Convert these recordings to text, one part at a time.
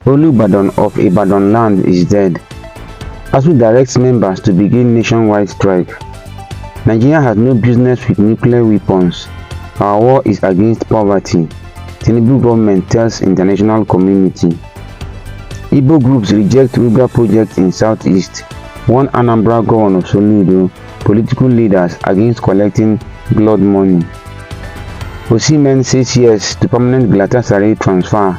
Olubadan of Ibadanland is dead. ASUU directs members to begin nationwide strike. Nigeria has no business with nuclear weapons. Our war is against poverty. Tinubu government tells international community. Igbo groups reject Ruga project in southeast. One Anambra governor of Soludo, political leaders against collecting blood money. Osimhen says yes to permanent Galatasaray transfer.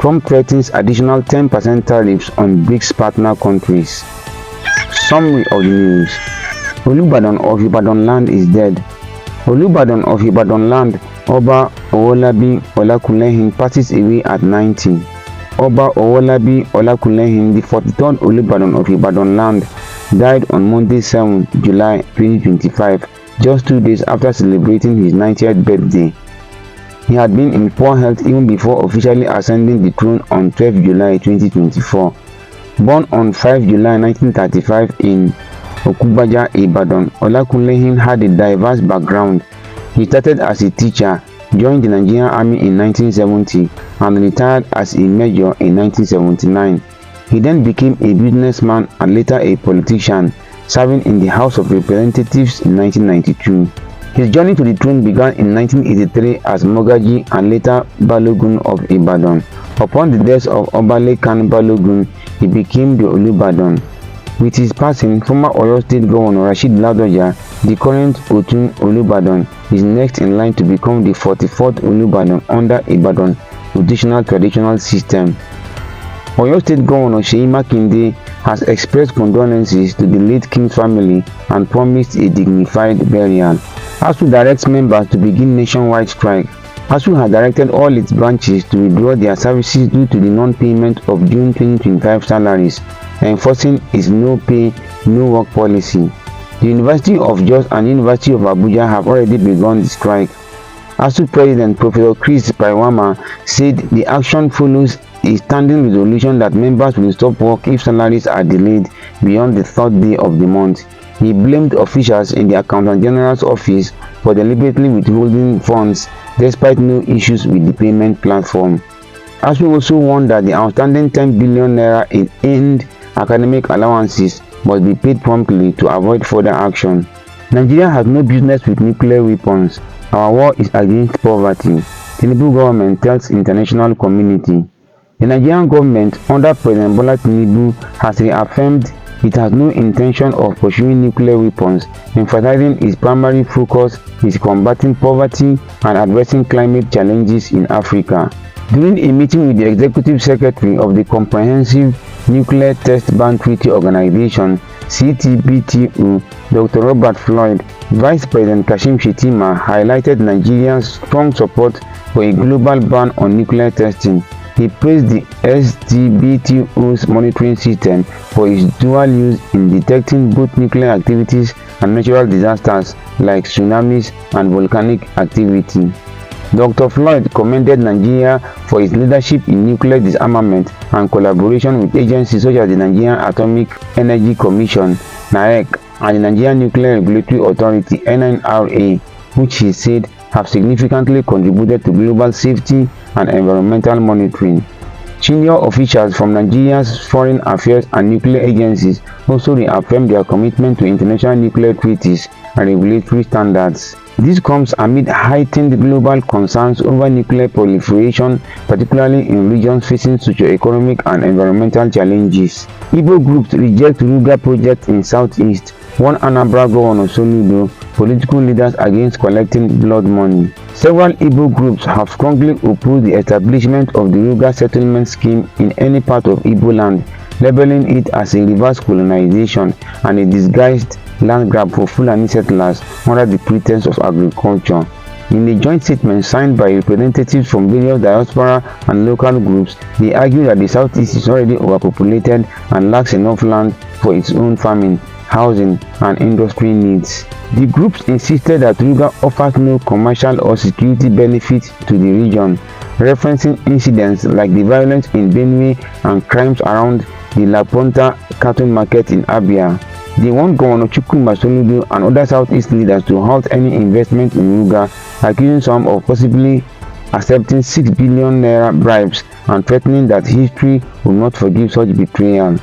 Trump threatens additional 10% tariffs on BRICS partner countries. Summary of the news. Olubadan of Ibadanland is dead. Olubadan of Ibadanland, Oba Owolabi Olakunlehin, passes away at 90. Oba Owolabi Olakunlehin, the 43rd Olubadan of Ibadanland, died on Monday 7 July 2025, just 2 days after celebrating his 90th birthday. He had been in poor health even before officially ascending the throne on 12 July 2024. Born on 5 July 1935 in Okubaja, Ibadan, Olakunlehin had a diverse background. He started as a teacher, joined the Nigerian Army in 1970, and retired as a major in 1979. He then became a businessman and later a politician, serving in the House of Representatives in 1992. His journey to the throne began in 1983 as Mogaji and later Balogun of Ibadan. Upon the death of Obalekan Balogun, he became the Olubadan. With his passing, former Oyo State Governor Rashid Ladoja, the current Otun Olubadan, is next in line to become the 44th Olubadan under Ibadan traditional system. Oyo State Governor Seyi Makinde has expressed condolences to the late king's family and promised a dignified burial. ASUU directs members to begin nationwide strike. ASUU has directed all its branches to withdraw their services due to the non-payment of June 2025 salaries, enforcing its no pay, no work policy. The University of Jos and University of Abuja have already begun the strike. ASUU President Professor Chris Paiwama said the action follows a standing resolution that members will stop work if salaries are delayed beyond the 3rd day of the month. He blamed officials in the Accountant General's office for deliberately withholding funds despite no issues with the payment platform. ASUU also warned that the outstanding 10 billion naira in earned academic allowances must be paid promptly to avoid further action. Nigeria has no business with nuclear weapons. Our war is against poverty. Tinubu government tells international community. The Nigerian government under President Bola Tinubu has reaffirmed it has no intention of pursuing nuclear weapons, emphasizing its primary focus is combating poverty and addressing climate challenges in Africa. During a meeting with the Executive Secretary of the Comprehensive Nuclear Test Ban Treaty Organization (CTBTO), Dr. Robert Floyd, Vice President Kashim Shettima highlighted Nigeria's strong support for a global ban on nuclear testing. He praised the STBTO's monitoring system for its dual use in detecting both nuclear activities and natural disasters like tsunamis and volcanic activity. Dr. Floyd commended Nigeria for its leadership in nuclear disarmament and collaboration with agencies such as the Nigerian Atomic Energy Commission (NAEC) and the Nigerian Nuclear Regulatory Authority (NNRA), which he said have significantly contributed to global safety and environmental monitoring. Senior officials from Nigeria's foreign affairs and nuclear agencies also reaffirmed their commitment to international nuclear treaties and regulatory standards. This comes amid heightened global concerns over nuclear proliferation, particularly in regions facing socio-economic and environmental challenges. Igbo groups reject Ruga project in southeast. One Anambra governor Soludo, political leaders against collecting blood money. Several Igbo groups have strongly opposed the establishment of the Ruga settlement scheme in any part of Igbo land, labeling it as a reverse colonization and a disguised land grab for Fulani settlers under the pretense of agriculture. In a joint statement signed by representatives from various diaspora and local groups, they argue that the southeast is already overpopulated and lacks enough land for its own farming, housing, and industry needs. The groups insisted that Ruga offers no commercial or security benefit to the region, referencing incidents like the violence in Benue and crimes around the La Ponta cattle market in Abia. They want Governor Chukwuma Soludo and other southeast leaders to halt any investment in Ruga, accusing some of possibly accepting 6 billion naira bribes and threatening that history will not forgive such betrayal.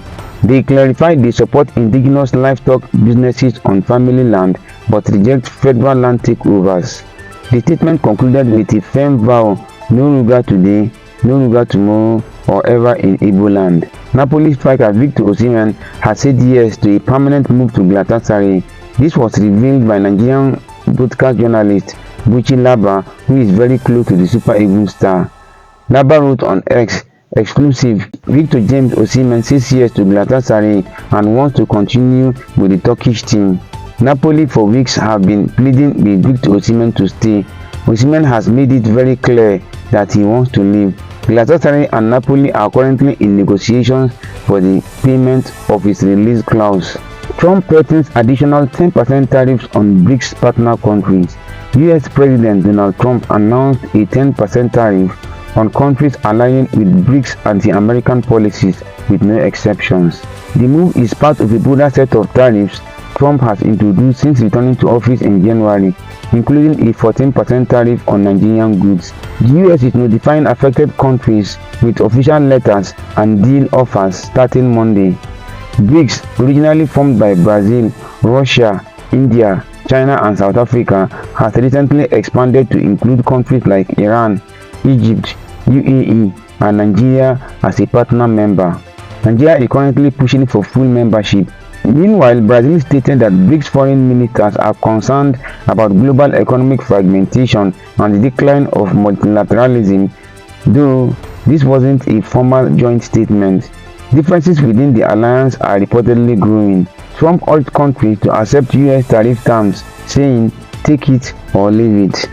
They clarified they support indigenous livestock businesses on family land but reject federal land takeovers. The statement concluded with a firm vow: no Ruga today, no Ruga tomorrow or ever in Igbo land. Napoli striker Victor Osimhen has said yes to a permanent move to Galatasaray. This was revealed by Nigerian broadcast journalist Buchi Laba, who is very close to the Super Eagles star. Laba wrote on X, exclusive: Victor James Osimhen says yes to Galatasaray and wants to continue with the Turkish team. Napoli for weeks have been pleading with Victor Osimhen to stay. Osimhen has made it very clear that he wants to leave. Galatasaray and Napoli are currently in negotiations for the payment of his release clause. Trump threatens additional 10% tariffs on BRICS partner countries. US President Donald Trump announced a 10% tariff on countries aligning with BRICS anti-American policies with no exceptions. The move is part of a broader set of tariffs Trump has introduced since returning to office in January, including a 14% tariff on Nigerian goods. The US is notifying affected countries with official letters and deal offers starting Monday. BRICS, originally formed by Brazil, Russia, India, China and South Africa, has recently expanded to include countries like Iran, Egypt, UAE and Nigeria as a partner member. Nigeria is currently pushing for full membership. Meanwhile, Brazil stated that BRICS foreign ministers are concerned about global economic fragmentation and the decline of multilateralism, though this wasn't a formal joint statement. Differences within the alliance are reportedly growing. Trump urged countries to accept US tariff terms, saying, "Take it or leave it."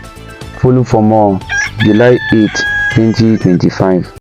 Follow for more. July 8, 2025.